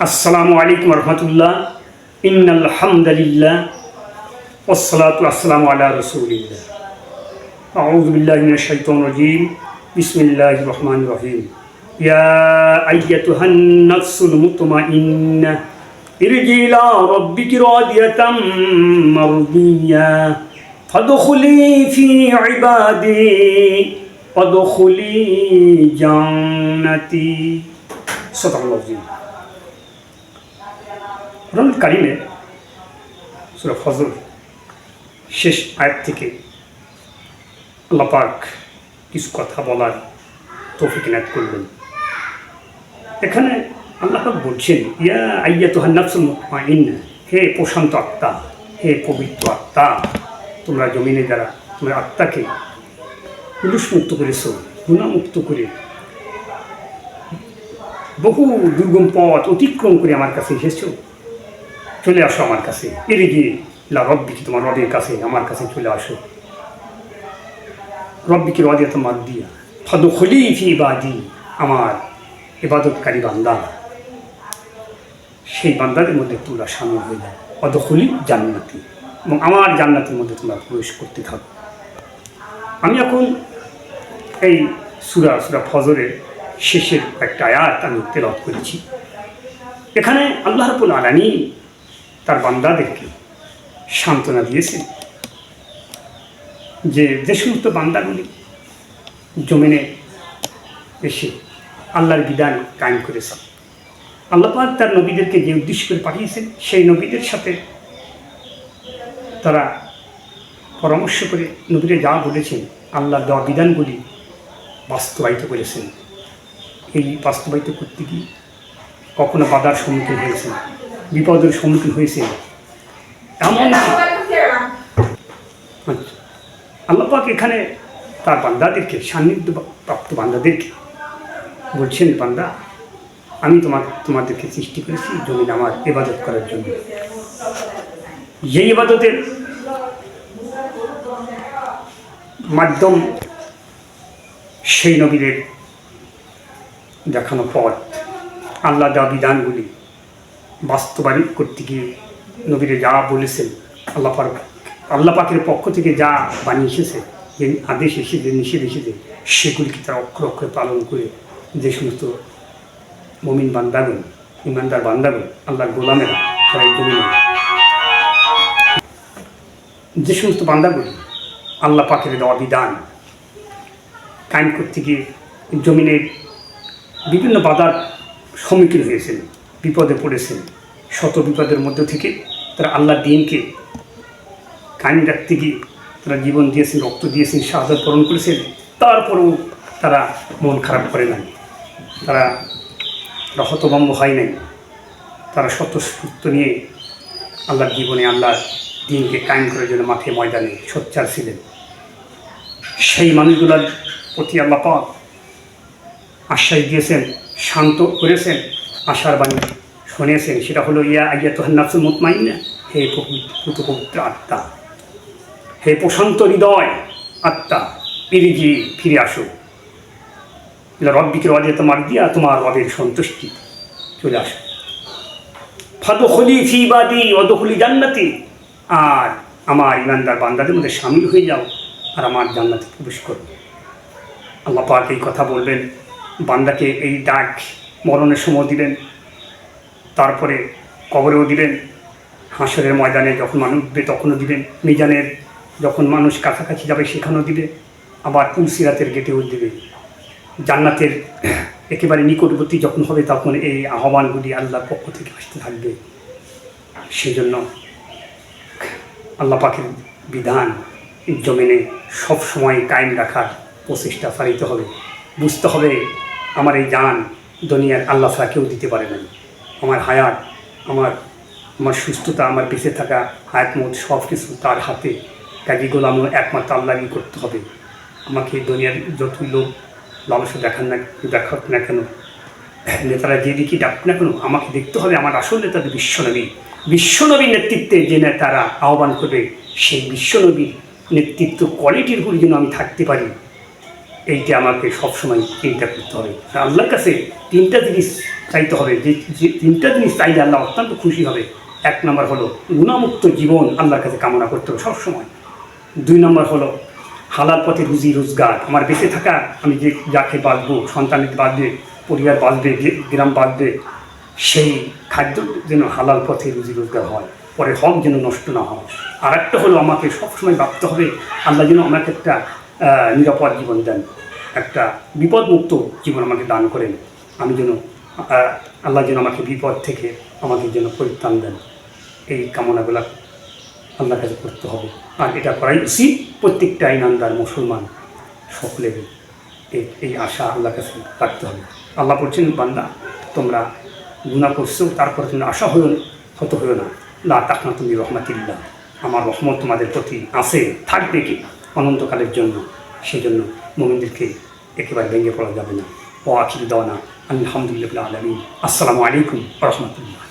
আসসালামু আলাইকুম রহমতুল্লাহ। ইন্নাল হামদুলিল্লাহ ওয়াসসালাতু ওয়াসসালামু আলা রাসূলিল্লাহ। আউযু বিল্লাহি মিনাশ শাইতানির রাজীম। বিসমিল্লাহির রহমানির রহিম। ইয়া আইয়াতুহান নাফসুল মুতমাইন্নাহ ইরজি ইলা রাব্বিকি রাদিয়াতাম মারদিয়া ফাদখুলি ফি ইবাদি ওয়াদখুলি জান্নাতি। সাদাকাল্লাহু আযীম। কুরআন কারীমে সূরা ফজর শেষ আয়াত থেকে আল্লাহ পাক কিছু কথা বলার তৌফিক ইনায়াত করলেন। এখানে আল্লাহ পাক বলছেন, ইয়া আইয়াতুহান নাফসুল মুতমাইন্নাহ, হে প্রশান্ত আত্মা, হে পবিত্র আত্মা, তোমরা জমিনে যারা তোমরা আত্মাকে পুরুষমুক্ত করেছো, গুণামুক্ত করে বহু দুর্গম পথ অতিক্রম করে আমার কাছে এসেছো, চলে আসো আমার কাছে। এরে গিয়ে রব্বিকে, তোমার রবের কাছে, আমার কাছে চলে আসো। রব্বিকে রাদিয়াতাম মারদিয়া ফাদখুলি ফি ইবাদি, আমার ইবাদতকারী বান্দা, সেই বান্দাদের মধ্যে তোমরা শামিল হয়ে যাও। ওয়াদখুলি জান্নাতি, এবং আমার জান্নাতের মধ্যে তোমরা প্রবেশ করতে থাকো। আমি এখন এই সূরা ফজরের শেষের একটা আয়াত আমি তেলাওয়াত করেছি। এখানে আল্লাহ রাব্বুল আলামিন তার বান্দাদেরকে সান্ত্বনা দিয়েছেন যে সমস্ত বান্দাগুলি জমিনে এসে আল্লাহর বিধান কায়েম করেছে, আল্লাহ পাক তার নবীদেরকে যে উদ্দেশ্য করে পাঠিয়েছেন, সেই নবীদের সাথে তারা পরামর্শ করে নবীরা যা বলেছেন আল্লাহর দেওয়া বিধানগুলি বাস্তবায়িত করেছেন। এই বাস্তবায়িত করতে গিয়ে কখনো বাধার সম্মুখীন হয়েছেন, বিপদের সম্মুখীন হয়েছেন। আল্লাহ পাক এখানে তার বান্দাদেরকে, সান্নিধ্য প্রাপ্ত বান্দাদেরকে বলছেন, বান্দা, আমি তোমাদেরকে সৃষ্টি করেছি জমিন আমার ইবাদত করার জন্য। এই ইবাদতের মাধ্যম সেই নবীদের দেখানো পথ, আল্লাহ দেওয়া বিধানগুলি বাস্তবায়ন করতে গিয়ে নবীরা যা বলেছেন, আল্লাহ পাকের পক্ষ থেকে যা বানিয়ে এসেছে, যে আদেশ এসেছে, নিষেধ এসেছে, সেগুলিকে তারা অক্ষরে অক্ষরে পালন করে যে সমস্ত মুমিন বান্দাগণ, ইমানদার বান্দাগণ, আল্লাহর গোলামেরা, তারা জমিনে যে সমস্ত বান্দাগুলি আল্লাহ পাকের দেওয়া বিধান কায়েম করতে গিয়ে জমিনের বিভিন্ন বাধার সম্মুখীন হয়েছেন, বিপদে পড়েছেন, শত বিপদের মধ্য থেকে তারা আল্লাহর দ্বীনকে কায়েম রাখতে গিয়ে তারা জীবন দিয়েছেন, রক্ত দিয়েছেন, শাহাদাত বরণ করেছেন। তারপরেও তারা মন খারাপ করে নাই, তারা হতভম্ব হয় নাই, তারা স্বতঃস্ফূর্ত নিয়ে আল্লাহর জীবনে, আল্লাহর দ্বীনকে কায়েম করার জন্য মাঠে ময়দানে সোচ্চার ছিলেন। সেই মানুষগুলোর প্রতি আল্লাহ পাক আশ্বাস দিয়েছেন, শান্ত করেছেন, আশার বাণী শুনিয়েছেন। সেটা হলো, ইয়া আইয়াতুহান নাফসুল মুতমাইন্নাহ, হে পবিত্র আত্মা, হে প্রশান্ত হৃদয় আত্মা, ফিরে আসো। রব্বিকে রাদিয়াতাম মারদিয়া, তোমার রবের সন্তুষ্টি চলে আসো। ফাদখুলি ফি ইবাদি ওয়াদখুলি জান্নাতি, আর আমার ইমানদার বান্দাদের মধ্যে শামিল হয়ে যাও, আর আমার জান্নাতে প্রবেশ করো। আল্লাহ পাক এই কথা বলবেন, বান্দাকে এই ডাক মরণের সময় দিলেন, তারপরে কবরেও দিলেন, হাসরের ময়দানে যখন মানুষ উঠবে তখনও দিবেন, মিজানের যখন মানুষ কাছাকাছি যাবে সেখানেও দিবে, আবার পুলসিরাতের গেটেও দিবে। জান্নাতের একেবারে নিকটবর্তী যখন হবে তখন এই আহ্বানগুলি আল্লাহর পক্ষ থেকে আসতে থাকবে। সেই জন্য আল্লাহ পাকের বিধান জমিনে সবসময় কায়েম রাখার প্রচেষ্টা চালিতে হবে। বুঝতে হবে, আমার এই জান দুনিয়ার আল্লাহ ছাড়া কেউ দিতে পারে না। আমার হায়াত, আমার সুস্থতা, আমার বেঁচে থাকা, হায়াত মত সব কিছু তার হাতে। কাজী গোলাম একমাত্র আল্লাহই করতে হবে। আমাকে দুনিয়ার যত লোক লালসা দেখাক না কেন, নেতারা যেদিকে ডাকুক না কেন, আমাকে দেখতে হবে আমার আসল নেতাদের বিশ্বনবীর নেতৃত্বে যে নেতারা আহ্বান করবে, সেই বিশ্বনবীর নেতৃত্ব কোয়ালিটির উপর যেন আমি থাকতে পারি, এইটা আমাকে সবসময় চিন্তা করতে হবে। আল্লাহর কাছে তিনটা জিনিস চাইতে হবে, যে তিনটা জিনিস চাইলে আল্লাহ অত্যন্ত খুশি হবে। এক নম্বর হলো গুণামুক্ত জীবন আল্লাহর কাছে কামনা করতে হবে সবসময়। দুই নম্বর হলো হালাল পথে রুজি রোজগার, আমার বেঁচে থাকা, আমি যে যাকে বাঁচবো, সন্তানের বাঁচবে, পরিবার বাঁচবে, গ্রাম বাঁচবে, সেই খাদ্য যেন হালাল পথে রুজি রোজগার হয়, পরে হক যেন নষ্ট না হয়। আর একটা হলো আমাকে সবসময় ভাবতে হবে আল্লাহ যেন আমাকে একটা নিরাপদ জীবন দেন, একটা বিপদমুক্ত জীবন আমাকে দান করেন। আমি যেন আল্লাহ যেন আমাকে বিপদ থেকে আমাকে যেন পরিত্রাণ দেন। এই কামনাগুলা আল্লাহর কাছে করতে হবে। আর এটা করাই উচিত প্রত্যেকটা ইমানদার মুসলমান সকলের। এই আশা আল্লাহর কাছে রাখতে হবে। আল্লাহ বলছেন, বান্দা তোমরা গুনাহ করছো, তারপরে তুমি আশা হত হইও না, লা তাকনাতু মির রাহমাতিল্লাহ, আমার রহমত তোমাদের প্রতি আছে, থাকবে কি অনন্তকালের জন্য। সেই জন্য মুমিনদেরকে একেবারে ভেঙে পড়া যাবে না। ও আখির দাওয়ানা আলহামদুলিল্লাহ আলামিন। আসসালামু আলাইকুম ওয়া রাহমাতুল্লাহ।